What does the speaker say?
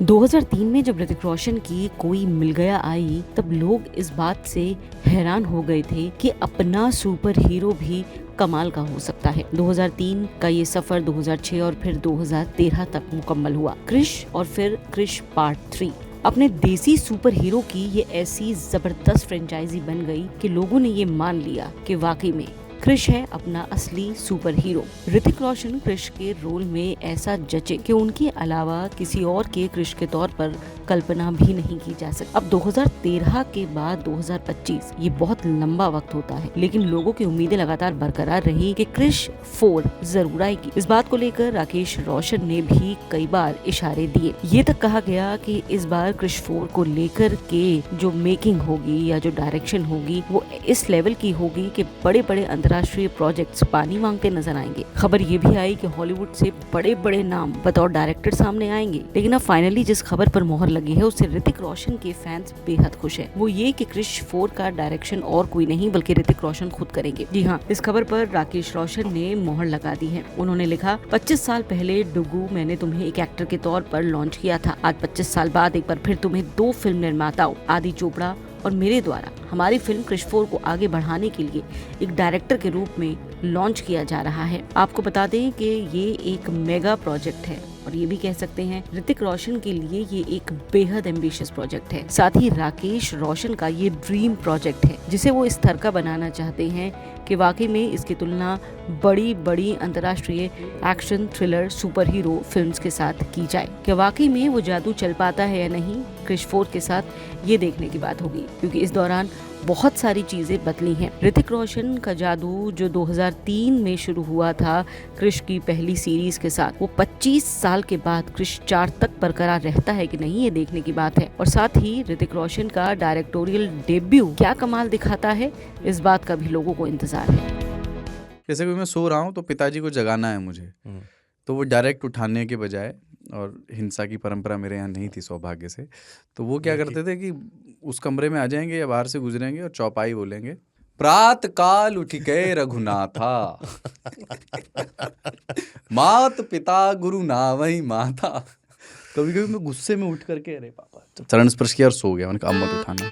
2003 में जब ऋतिक रोशन की कोई मिल गया आई, तब लोग इस बात से हैरान हो गए थे कि अपना सुपर हीरो भी कमाल का हो सकता है। 2003 का ये सफर 2006 और फिर 2013 तक मुकम्मल हुआ। क्रिश और फिर क्रिश पार्ट 3 अपने देसी सुपर हीरो की ये ऐसी जबरदस्त फ्रेंचाइजी बन गई कि लोगों ने ये मान लिया कि वाकई में क्रिश है अपना असली सुपर हीरो। ऋतिक रोशन क्रिश के रोल में ऐसा जचे कि उनके अलावा किसी और के क्रिश के तौर पर कल्पना भी नहीं की जा सकती। अब 2013 के बाद 2025 ये बहुत लंबा वक्त होता है, लेकिन लोगों की उम्मीदें लगातार बरकरार रही कि क्रिश 4 जरूर आएगी। इस बात को लेकर राकेश रोशन ने भी कई बार इशारे दिए। ये तक कहा गया कि इस बार क्रिश 4 को लेकर के जो मेकिंग होगी या जो डायरेक्शन होगी वो इस लेवल की होगी कि बड़े बड़े अंतर्राष्ट्रीय प्रोजेक्ट्स पानी मांगते नजर आएंगे। खबर ये भी आई कि हॉलीवुड से बड़े बड़े नाम बतौर डायरेक्टर सामने आएंगे, लेकिन अब फाइनली जिस खबर पर मोहर लगी है उससे ऋतिक रोशन के फैंस बेहद खुश हैं। वो ये कि क्रिश 4 का डायरेक्शन और कोई नहीं बल्कि ऋतिक रोशन खुद करेंगे। जी हाँ, इस खबर पर राकेश रोशन ने मोहर लगा दी है। उन्होंने लिखा, 25 साल पहले डुगू मैंने तुम्हें एक एक्टर के तौर पर लॉन्च किया था। आज 25 साल बाद एक बार फिर तुम्हें 2 फिल्म निर्माताओं आदि चोपड़ा और मेरे द्वारा हमारी फिल्म क्रिश 4 को आगे बढ़ाने के लिए एक डायरेक्टर के रूप में लॉन्च किया जा रहा है। आपको बता दें कि ये एक मेगा प्रोजेक्ट है और ये भी कह सकते हैं ऋतिक रोशन के लिए ये एक बेहद एम्बिशियस प्रोजेक्ट है। साथ ही राकेश रोशन का ये ड्रीम प्रोजेक्ट है जिसे वो इस स्तर का बनाना चाहते हैं कि वाकई में इसकी तुलना बड़ी बड़ी अंतर्राष्ट्रीय action thriller super hero films के साथ की जाए। कि वाकई में वो जादू चल पाता है या नहीं क्रिश 4 के साथ, ये देखने की बात होगी, क्योंकि इस दौरान बहुत सारी चीजें बदली हैं। ऋतिक रोशन का जादू जो 2003 में शुरू हुआ था क्रिश की पहली सीरीज के साथ, वो 25 साल के बाद क्रिश 4 तक बरकरार रहता है कि नहीं, ये देखने की बात है। और साथ ही ऋतिक रोशन का डायरेक्टोरियल डेब्यू क्या कमाल दिखाता है, इस बात का भी लोगों को इंतजार है। जैसे कि मैं सो रहा हूँ तो पिताजी को जगाना है मुझे, तो वो डायरेक्ट उठाने के बजाय, और हिंसा की परंपरा मेरे यहाँ नहीं थी सौभाग्य से, तो वो क्या करते थे कि उस कमरे में आ जाएंगे या बाहर से गुजरेंगे और चौपाई बोलेंगे, प्रात काल उठ गए रघुनाथा मात पिता गुरु नावई माता। कभी कभी मैं गुस्से में उठ करके अरे पापा चरण स्पर्श किया और सो गया। मैंने कहा अब मत उठाना।